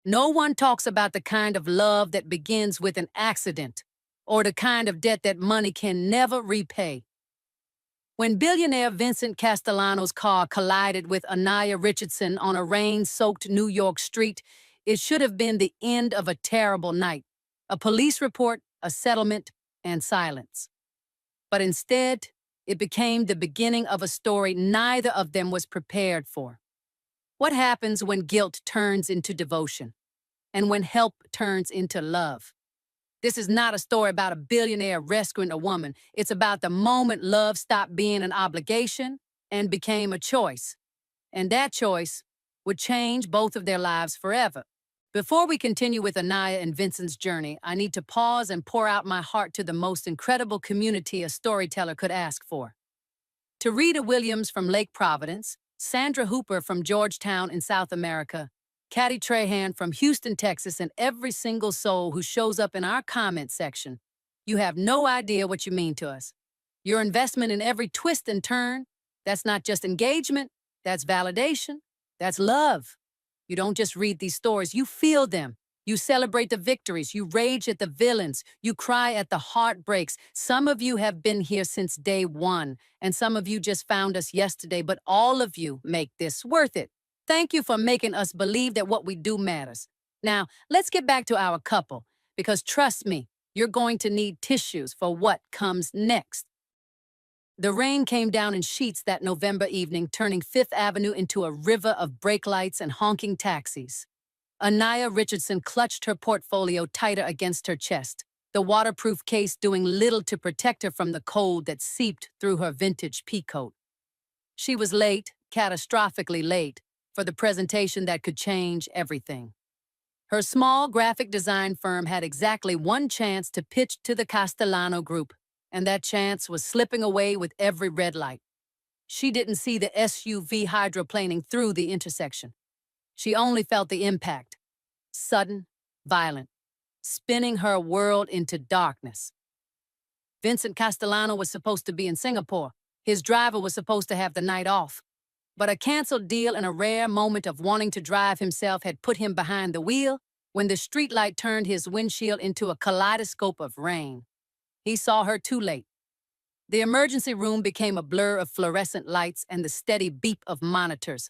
No one talks about the kind of love that begins with an accident or the kind of debt that money can never repay. When billionaire Vincent Castellano's car collided with Anaya Richardson on a rain-soaked New York street, it should have been the end of a terrible night. A police report, a settlement, and silence. But instead, it became the beginning of a story neither of them was prepared for. What happens when guilt turns into devotion? And when help turns into love? This is not a story about a billionaire rescuing a woman. It's about the moment love stopped being an obligation and became a choice. And that choice would change both of their lives forever. Before we continue with Anaya and Vincent's journey, I need to pause and pour out my heart to the most incredible community a storyteller could ask for. To Rita Williams from Lake Providence, Sandra Hooper from Georgetown in South America, Caddy Trahan from Houston, Texas, and every single soul who shows up in our comment section. You have no idea what you mean to us. Your investment in every twist and turn, that's not just engagement, that's validation, that's love. You don't just read these stories, you feel them. You celebrate the victories, you rage at the villains, you cry at the heartbreaks. Some of you have been here since day one, and some of you just found us yesterday, but all of you make this worth it. Thank you for making us believe that what we do matters. Now, let's get back to our couple, because trust me, you're going to need tissues for what comes next. The rain came down in sheets that November evening, turning Fifth Avenue into a river of brake lights and honking taxis. Anaya Richardson clutched her portfolio tighter against her chest, the waterproof case doing little to protect her from the cold that seeped through her vintage peacoat. She was late, catastrophically late, for the presentation that could change everything. Her small graphic design firm had exactly one chance to pitch to the Castellano group, and that chance was slipping away with every red light. She didn't see the SUV hydroplaning through the intersection. She only felt the impact, sudden, violent, spinning her world into darkness. Vincent Castellano was supposed to be in Singapore. His driver was supposed to have the night off. But a canceled deal and a rare moment of wanting to drive himself had put him behind the wheel when the streetlight turned his windshield into a kaleidoscope of rain. He saw her too late. The emergency room became a blur of fluorescent lights and the steady beep of monitors.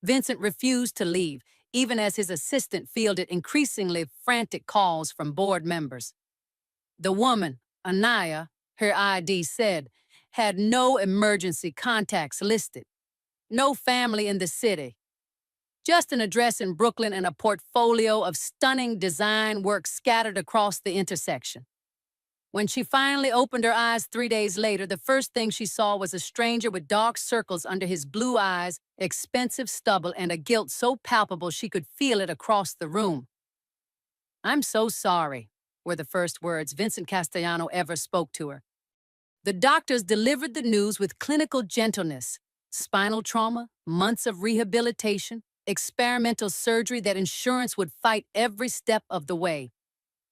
Vincent refused to leave, even as his assistant fielded increasingly frantic calls from board members. The woman, Anaya, her ID said, had no emergency contacts listed. No family in the city. Just an address in Brooklyn and a portfolio of stunning design work scattered across the intersection. When she finally opened her eyes 3 days later, the first thing she saw was a stranger with dark circles under his blue eyes, expensive stubble, and a guilt so palpable she could feel it across the room. "I'm so sorry," were the first words Vincent Castellano ever spoke to her. The doctors delivered the news with clinical gentleness. Spinal trauma, months of rehabilitation, experimental surgery that insurance would fight every step of the way.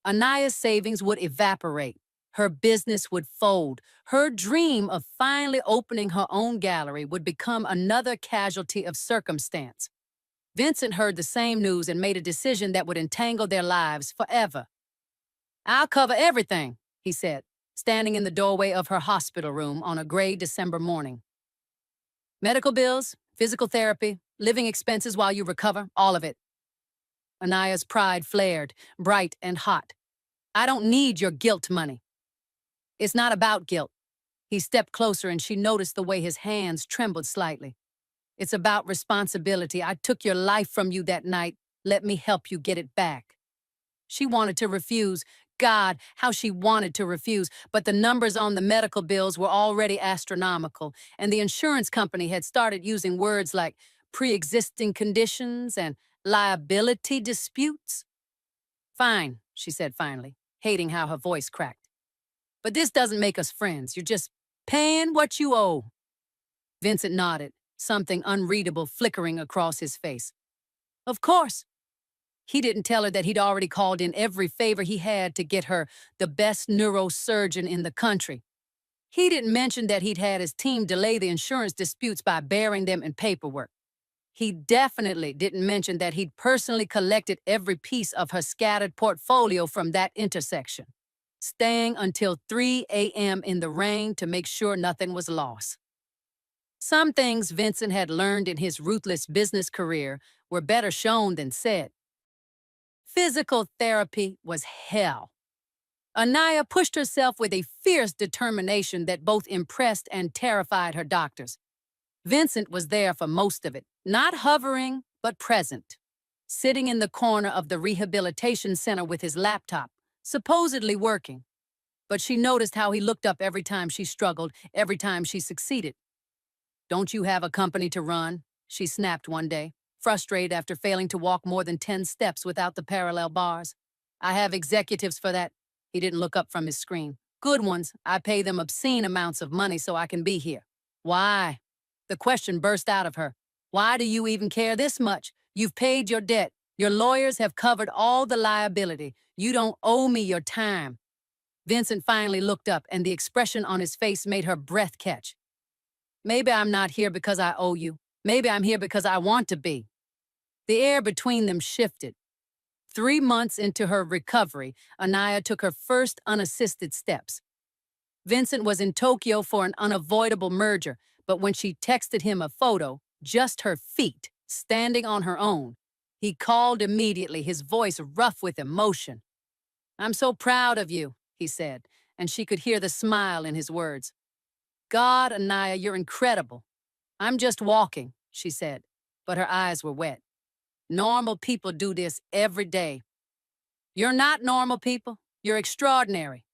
Anaya's savings would evaporate. Her business would fold. Her dream of finally opening her own gallery would become another casualty of circumstance. Vincent heard the same news and made a decision that would entangle their lives forever. "I'll cover everything," he said, standing in the doorway of her hospital room on a gray December morning. "Medical bills, physical therapy, living expenses while you recover, all of it." Anaya's pride flared, bright and hot. "I don't need your guilt money." "It's not about guilt." He stepped closer and she noticed the way his hands trembled slightly. "It's about responsibility. I took your life from you that night. Let me help you get it back." She wanted to refuse. God, how she wanted to refuse, but the numbers on the medical bills were already astronomical, and the insurance company had started using words like pre-existing conditions and liability disputes. "Fine," she said finally, hating how her voice cracked. "But this doesn't make us friends. You're just paying what you owe." Vincent nodded, something unreadable flickering across his face. "Of course." He didn't tell her that he'd already called in every favor he had to get her the best neurosurgeon in the country. He didn't mention that he'd had his team delay the insurance disputes by burying them in paperwork. He definitely didn't mention that he'd personally collected every piece of her scattered portfolio from that intersection, staying until 3 a.m. in the rain to make sure nothing was lost. Some things Vincent had learned in his ruthless business career were better shown than said. Physical therapy was hell. Anaya pushed herself with a fierce determination that both impressed and terrified her doctors. Vincent was there for most of it, not hovering, but present, sitting in the corner of the rehabilitation center with his laptop, supposedly working. But she noticed how he looked up every time she struggled, every time she succeeded. "Don't you have a company to run?" she snapped one day, frustrated after failing to walk more than 10 steps without the parallel bars. "I have executives for that." He didn't look up from his screen. "Good ones. I pay them obscene amounts of money so I can be here." "Why?" The question burst out of her. "Why do you even care this much? You've paid your debt. Your lawyers have covered all the liability. You don't owe me your time." Vincent finally looked up, and the expression on his face made her breath catch. "Maybe I'm not here because I owe you. Maybe I'm here because I want to be." The air between them shifted. 3 months into her recovery, Anaya took her first unassisted steps. Vincent was in Tokyo for an unavoidable merger, but when she texted him a photo, just her feet, standing on her own, he called immediately, his voice rough with emotion. "I'm so proud of you," he said, and she could hear the smile in his words. "God, Anaya, you're incredible." "I'm just walking," she said, but her eyes were wet. "Normal people do this every day." "You're not normal people. You're extraordinary."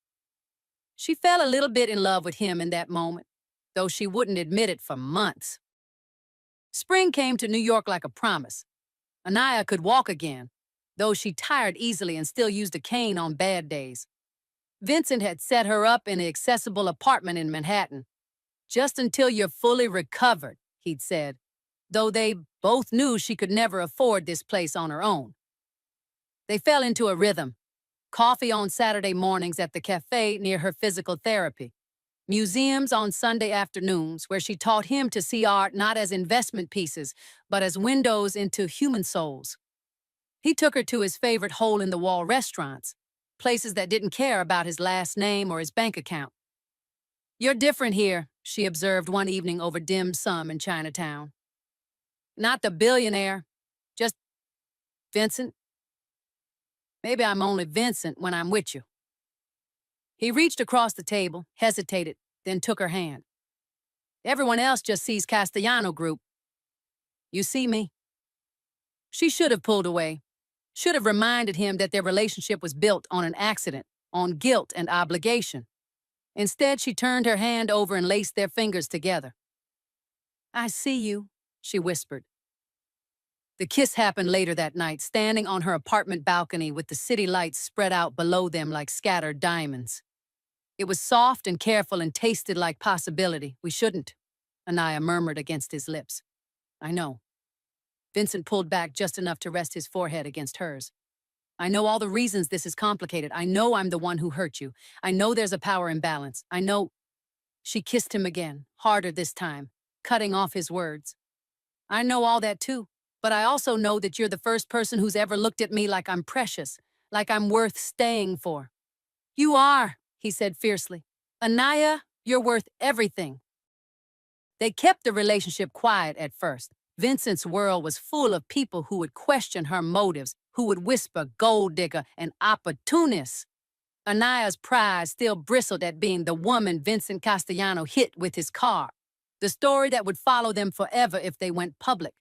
She fell a little bit in love with him in that moment, though she wouldn't admit it for months. Spring came to New York like a promise. Anaya could walk again, though she tired easily and still used a cane on bad days. Vincent had set her up in an accessible apartment in Manhattan. "Just until you're fully recovered," he'd said, though they both knew she could never afford this place on her own. They fell into a rhythm. Coffee on Saturday mornings at the cafe near her physical therapy. Museums on Sunday afternoons where she taught him to see art not as investment pieces, but as windows into human souls. He took her to his favorite hole-in-the-wall restaurants, places that didn't care about his last name or his bank account. "You're different here," she observed one evening over dim sum in Chinatown. "Not the billionaire, just Vincent. Maybe I'm only Vincent when I'm with you." He reached across the table, hesitated, then took her hand. "Everyone else just sees Castellano Group. You see me." She should have pulled away, should have reminded him that their relationship was built on an accident, on guilt and obligation. Instead, she turned her hand over and laced their fingers together. "I see you," she whispered. The kiss happened later that night, standing on her apartment balcony with the city lights spread out below them like scattered diamonds. It was soft and careful and tasted like possibility. "We shouldn't," Anaya murmured against his lips. "I know." Vincent pulled back just enough to rest his forehead against hers. "I know all the reasons this is complicated. I know I'm the one who hurt you. I know there's a power imbalance. I know—" She kissed him again, harder this time, cutting off his words. "I know all that too, but I also know that you're the first person who's ever looked at me like I'm precious, like I'm worth staying for." "You are," he said fiercely. "Anaya, you're worth everything." They kept the relationship quiet at first. Vincent's world was full of people who would question her motives, who would whisper gold digger and opportunist. Anaya's pride still bristled at being the woman Vincent Castellano hit with his car, the story that would follow them forever if they went public.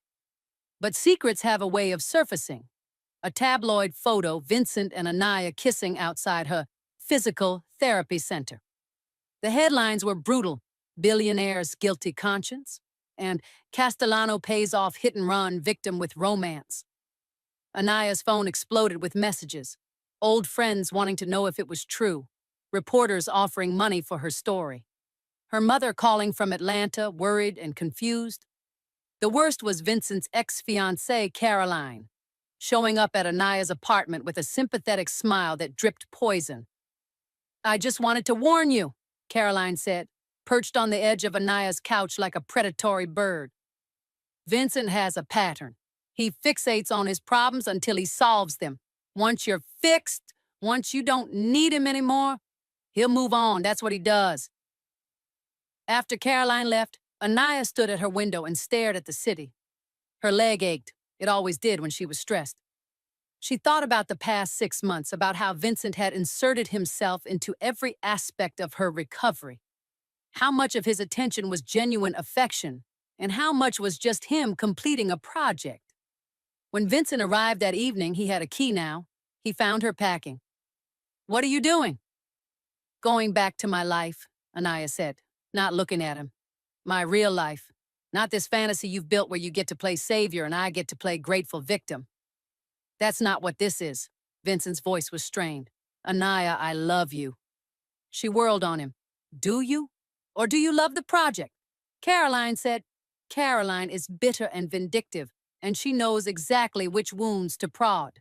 But secrets have a way of surfacing. A tabloid photo, Vincent and Anaya kissing outside her physical therapy center. The headlines were brutal: "Billionaire's guilty conscience," and "Castellano pays off hit-and-run victim with romance." Anaya's phone exploded with messages. Old friends wanting to know if it was true. Reporters offering money for her story. Her mother calling from Atlanta, worried and confused. The worst was Vincent's ex-fiancée, Caroline, showing up at Anaya's apartment with a sympathetic smile that dripped poison. "I just wanted to warn you," Caroline said, perched on the edge of Anaya's couch like a predatory bird. Vincent has a pattern. He fixates on his problems until he solves them. Once you're fixed, once you don't need him anymore, he'll move on. That's what he does. After Caroline left, Anaya stood at her window and stared at the city. Her leg ached. It always did when she was stressed. She thought about the past 6 months, about how Vincent had inserted himself into every aspect of her recovery. How much of his attention was genuine affection, and how much was just him completing a project. When Vincent arrived that evening, he had a key now. He found her packing. "What are you doing?" "Going back to my life," Anaya said, not looking at him. "My real life. Not this fantasy you've built where you get to play savior and I get to play grateful victim. That's not what this is." Vincent's voice was strained. "Anaya, I love you." She whirled on him. "Do you? Or do you love the project?" Caroline said. Caroline is bitter and vindictive, and she knows exactly which wounds to prod.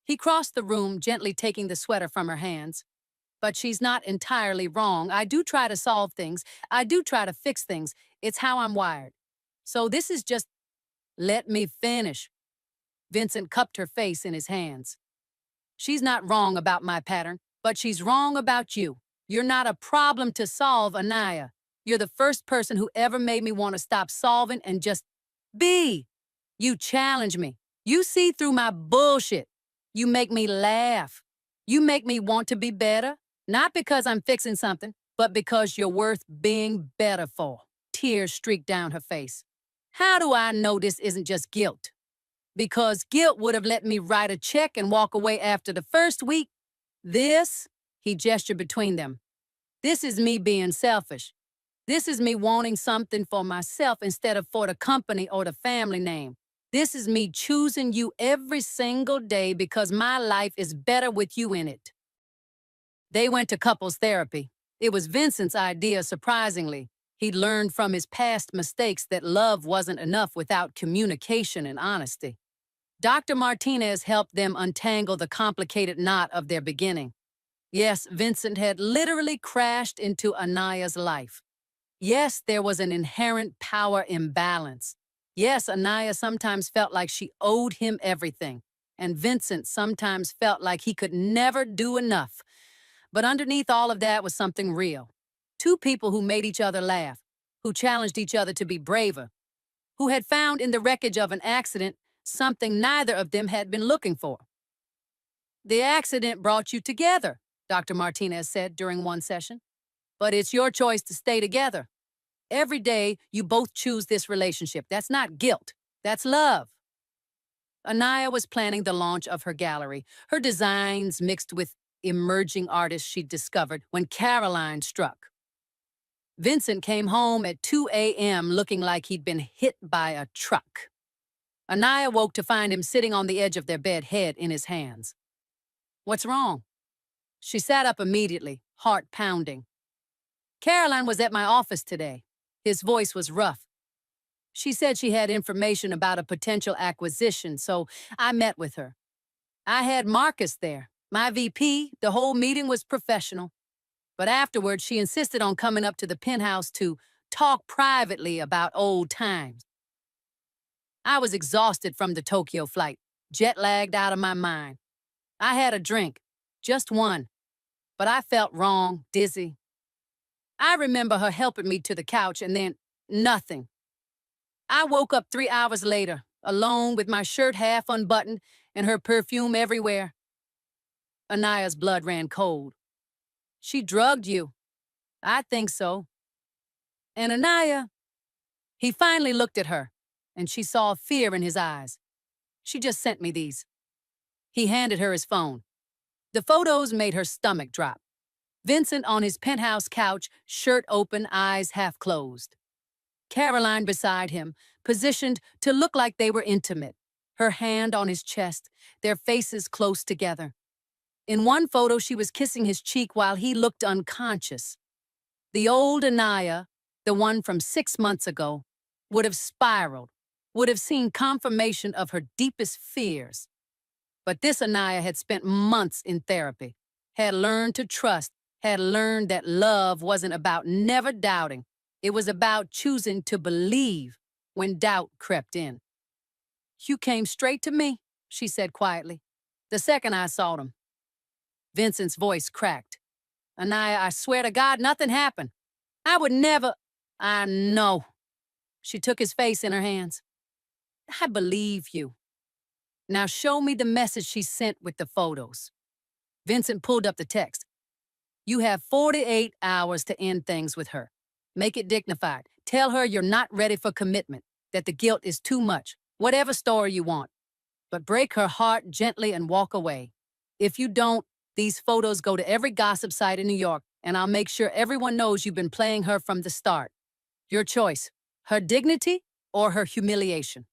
He crossed the room, gently taking the sweater from her hands. "But she's not entirely wrong. I do try to solve things. I do try to fix things. It's how I'm wired. So this is just—" "Let me finish." Vincent cupped her face in his hands. "She's not wrong about my pattern, but she's wrong about you. You're not a problem to solve, Anaya. You're the first person who ever made me want to stop solving and just be. You challenge me. You see through my bullshit. You make me laugh. You make me want to be better, not because I'm fixing something, but because you're worth being better for." Tears streaked down her face. "How do I know this isn't just guilt? Because guilt would have let me write a check and walk away after the first week. This," he gestured between them, "this is me being selfish. This is me wanting something for myself instead of for the company or the family name. This is me choosing you every single day because my life is better with you in it." They went to couples therapy. It was Vincent's idea, surprisingly. He'd learned from his past mistakes that love wasn't enough without communication and honesty. Dr. Martinez helped them untangle the complicated knot of their beginning. Yes, Vincent had literally crashed into Anaya's life. Yes, there was an inherent power imbalance. Yes, Anaya sometimes felt like she owed him everything, and Vincent sometimes felt like he could never do enough. But underneath all of that was something real. Two people who made each other laugh, who challenged each other to be braver, who had found in the wreckage of an accident something neither of them had been looking for. "The accident brought you together," Dr. Martinez said during one session. "But it's your choice to stay together. Every day, you both choose this relationship. That's not guilt. That's love." Anaya was planning the launch of her gallery, her designs mixed with emerging artists she'd discovered, when Caroline struck. Vincent came home at 2 a.m. looking like he'd been hit by a truck. Anaya woke to find him sitting on the edge of their bed, head in his hands. "What's wrong?" She sat up immediately, heart pounding. "Caroline was at my office today." His voice was rough. "She said she had information about a potential acquisition, so I met with her. I had Marcus there, my VP. The whole meeting was professional. But afterwards, she insisted on coming up to the penthouse to talk privately about old times. I was exhausted from the Tokyo flight, jet-lagged out of my mind. I had a drink, just one, but I felt wrong, dizzy. I remember her helping me to the couch and then nothing. I woke up 3 hours later, alone with my shirt half unbuttoned and her perfume everywhere." Anaya's blood ran cold. "She drugged you." "I think so." "And Anaya—" He finally looked at her, and she saw fear in his eyes. "She just sent me these." He handed her his phone. The photos made her stomach drop. Vincent on his penthouse couch, shirt open, eyes half closed. Caroline beside him, positioned to look like they were intimate, her hand on his chest, their faces close together. In one photo, she was kissing his cheek while he looked unconscious. The old Anaya, the one from 6 months ago, would have spiraled, would have seen confirmation of her deepest fears. But this Anaya had spent months in therapy, had learned to trust, had learned that love wasn't about never doubting. It was about choosing to believe when doubt crept in. "You came straight to me," she said quietly, "the second I saw them." Vincent's voice cracked. "Anaya, I swear to God, nothing happened. I would never—" "I know." She took his face in her hands. "I believe you. Now show me the message she sent with the photos." Vincent pulled up the text. "You have 48 hours to end things with her. Make it dignified. Tell her you're not ready for commitment, that the guilt is too much. Whatever story you want. But break her heart gently and walk away. If you don't, these photos go to every gossip site in New York, and I'll make sure everyone knows you've been playing her from the start. Your choice, her dignity or her humiliation."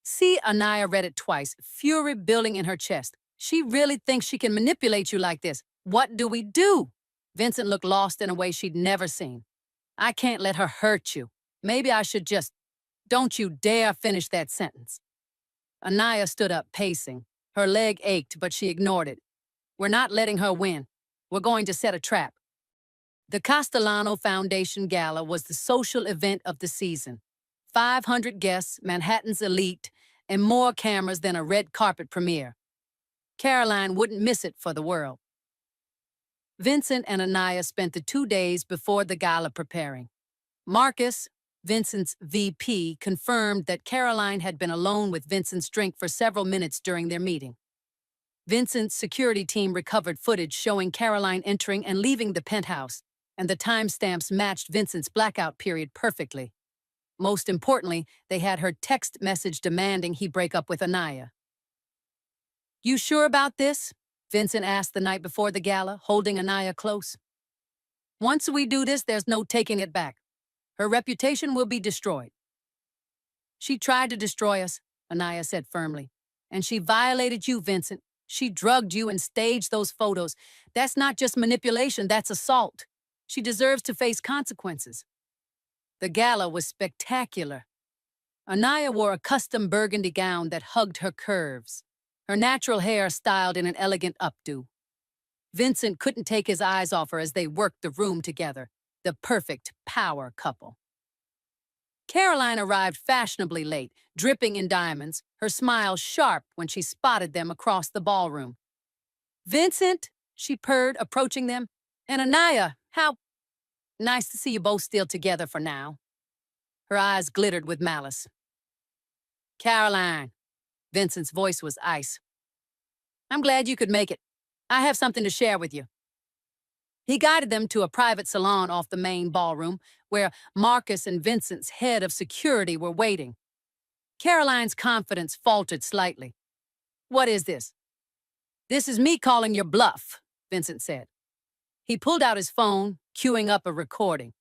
See, Anaya read it twice, fury building in her chest. She really thinks she can manipulate you like this. What do we do? Vincent looked lost in a way she'd never seen. "I can't let her hurt you. Maybe I should just—" "Don't you dare finish that sentence." Anaya stood up, pacing. Her leg ached, but she ignored it. "We're not letting her win. We're going to set a trap." The Castellano Foundation Gala was the social event of the season. 500 guests, Manhattan's elite, and more cameras than a red carpet premiere. Caroline wouldn't miss it for the world. Vincent and Anaya spent the 2 days before the gala preparing. Marcus, Vincent's VP, confirmed that Caroline had been alone with Vincent's drink for several minutes during their meeting. Vincent's security team recovered footage showing Caroline entering and leaving the penthouse, and the timestamps matched Vincent's blackout period perfectly. Most importantly, they had her text message demanding he break up with Anaya. "You sure about this?" Vincent asked the night before the gala, holding Anaya close. "Once we do this, there's no taking it back. Her reputation will be destroyed." "She tried to destroy us," Anaya said firmly. "And she violated you, Vincent. She drugged you and staged those photos. That's not just manipulation, that's assault. She deserves to face consequences." The gala was spectacular. Anaya wore a custom burgundy gown that hugged her curves, her natural hair styled in an elegant updo. Vincent couldn't take his eyes off her as they worked the room together, the perfect power couple. Caroline arrived fashionably late, dripping in diamonds, her smile sharp when she spotted them across the ballroom. "Vincent," she purred, approaching them, "and Anaya, how nice to see you both still together for now." Her eyes glittered with malice. "Caroline," Vincent's voice was ice. "I'm glad you could make it. I have something to share with you." He guided them to a private salon off the main ballroom, where Marcus and Vincent's head of security were waiting. Caroline's confidence faltered slightly. "What is this?" "This is me calling your bluff," Vincent said. He pulled out his phone, queuing up a recording.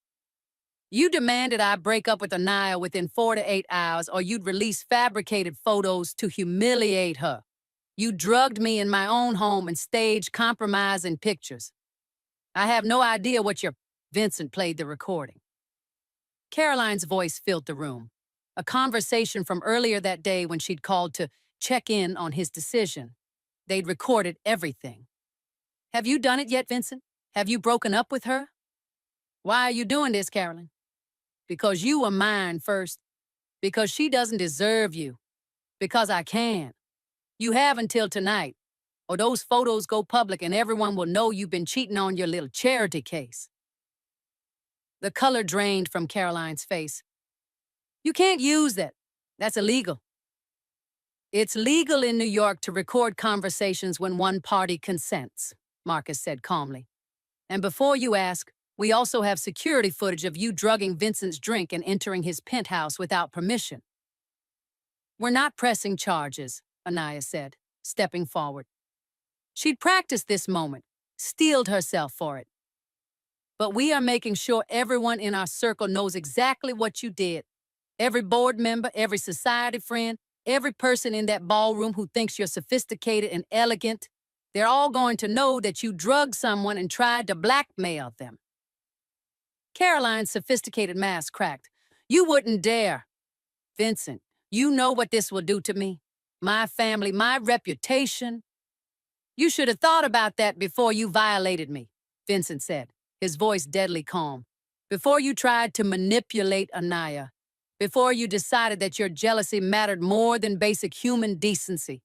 "You demanded I break up with Anaya within 4 to 8 hours, or you'd release fabricated photos to humiliate her. You drugged me in my own home and staged compromising pictures. I have no idea what your—" Vincent played the recording. Caroline's voice filled the room. A conversation from earlier that day when she'd called to check in on his decision. They'd recorded everything. "Have you done it yet, Vincent? Have you broken up with her?" "Why are you doing this, Caroline?" "Because you were mine first. Because she doesn't deserve you. Because I can. You have until tonight, or those photos go public and everyone will know you've been cheating on your little charity case." The color drained from Caroline's face. "You can't use that. That's illegal." "It's legal in New York to record conversations when one party consents," Marcus said calmly. "And before you ask, we also have security footage of you drugging Vincent's drink and entering his penthouse without permission." "We're not pressing charges," Anaya said, stepping forward. She'd practiced this moment, steeled herself for it. "But we are making sure everyone in our circle knows exactly what you did. Every board member, every society friend, every person in that ballroom who thinks you're sophisticated and elegant, they're all going to know that you drugged someone and tried to blackmail them." Caroline's sophisticated mask cracked. "You wouldn't dare." "Vincent, you know what this will do to me. My family, my reputation." "You should have thought about that before you violated me," Vincent said, his voice deadly calm. "Before you tried to manipulate Anaya. before you decided that your jealousy mattered more than basic human decency.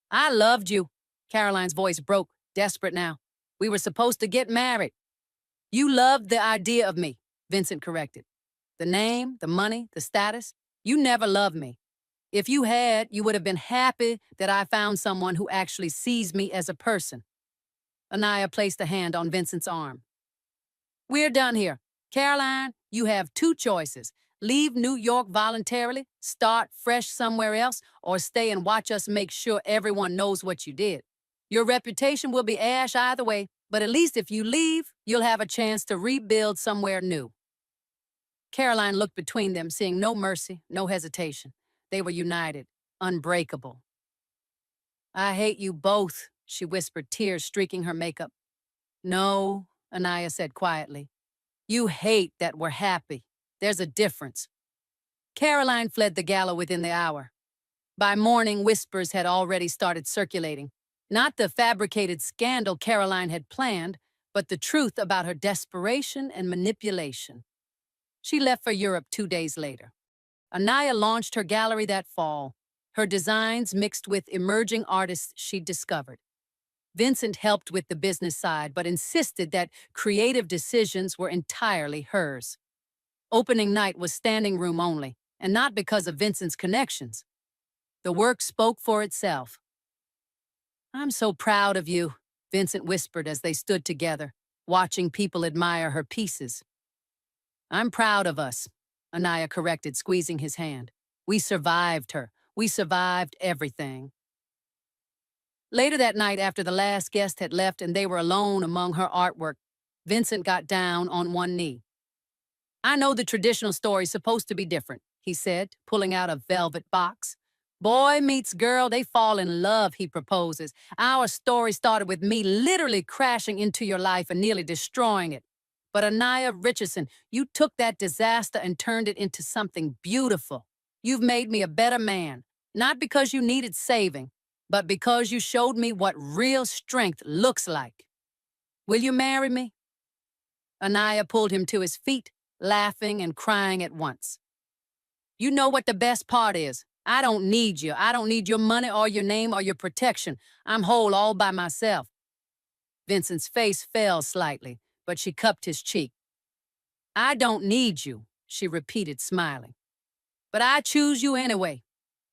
I loved you. Caroline's voice broke, desperate now. We were supposed to get married. You loved the idea of me, Vincent corrected. The name, the money, the status. You never loved me. If you had, you would have been happy that I found someone who actually sees me as a person. Anaya placed a hand on Vincent's arm. We're done here. Caroline, you have two choices. Leave New York voluntarily, start fresh somewhere else, or stay and watch us make sure everyone knows what you did. Your reputation will be ash either way, but at least if you leave, you'll have a chance to rebuild somewhere new. Caroline looked between them, seeing no mercy, no hesitation. They were united, unbreakable. I hate you both, she whispered, tears streaking her makeup. No, Anaya said quietly. You hate that we're happy. There's a difference. Caroline fled the gala within the hour. By morning, whispers had already started circulating. Not the fabricated scandal Caroline had planned, but the truth about her desperation and manipulation. She left for Europe 2 days later. Anaya launched her gallery that fall, her designs mixed with emerging artists she'd discovered. Vincent helped with the business side, but insisted that creative decisions were entirely hers. Opening night was standing room only, and not because of Vincent's connections. The work spoke for itself. I'm so proud of you, Vincent whispered as they stood together, watching people admire her pieces. I'm proud of us, Anaya corrected, squeezing his hand. We survived her. We survived everything. Later that night, after the last guest had left and they were alone among her artwork, Vincent got down on one knee. I know the traditional story's supposed to be different, he said, pulling out a velvet box. Boy meets girl, they fall in love, he proposes. Our story started with me literally crashing into your life and nearly destroying it. But Anaya Richardson, you took that disaster and turned it into something beautiful. You've made me a better man, not because you needed saving, but because you showed me what real strength looks like. Will you marry me? Anaya pulled him to his feet, laughing and crying at once. You know what the best part is. I don't need you. I don't need your money or your name or your protection. I'm whole all by myself. Vincent's face fell slightly, but she cupped his cheek. I don't need you, she repeated, smiling. But I choose you anyway.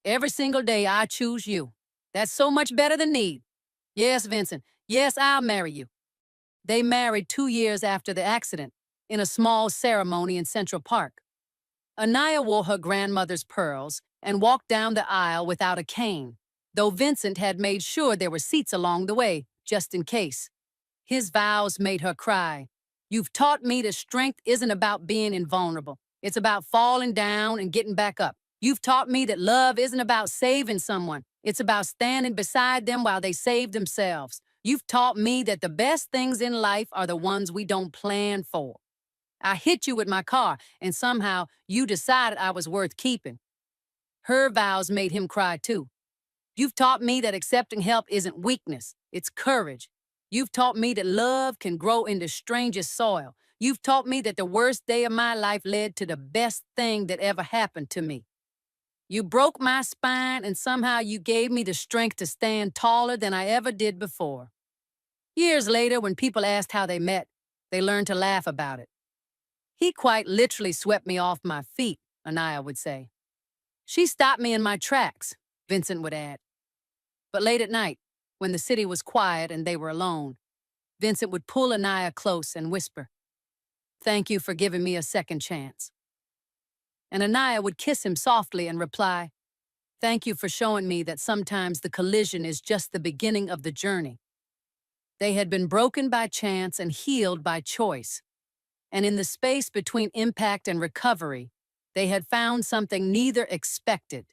Every single day I choose you. That's so much better than need. Yes, Vincent. Yes, I'll marry you. They married 2 years after the accident, in a small ceremony in Central Park. Anaya wore her grandmother's pearls and walked down the aisle without a cane, though Vincent had made sure there were seats along the way, just in case. His vows made her cry. You've taught me that strength isn't about being invulnerable. It's about falling down and getting back up. You've taught me that love isn't about saving someone. It's about standing beside them while they save themselves. You've taught me that the best things in life are the ones we don't plan for. I hit you with my car, and somehow you decided I was worth keeping. Her vows made him cry too. You've taught me that accepting help isn't weakness, it's courage. You've taught me that love can grow in the strangest soil. You've taught me that the worst day of my life led to the best thing that ever happened to me. You broke my spine, and somehow you gave me the strength to stand taller than I ever did before. Years later, when people asked how they met, they learned to laugh about it. He quite literally swept me off my feet, Anaya would say. She stopped me in my tracks, Vincent would add. But late at night, when the city was quiet and they were alone, Vincent would pull Anaya close and whisper, "Thank you for giving me a second chance." And Anaya would kiss him softly and reply, "Thank you for showing me that sometimes the collision is just the beginning of the journey." They had been broken by chance and healed by choice. And in the space between impact and recovery, they had found something neither expected,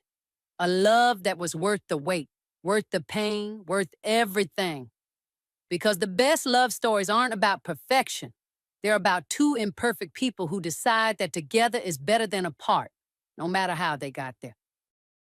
a love that was worth the wait, worth the pain, worth everything. Because the best love stories aren't about perfection. They're about two imperfect people who decide that together is better than apart, no matter how they got there.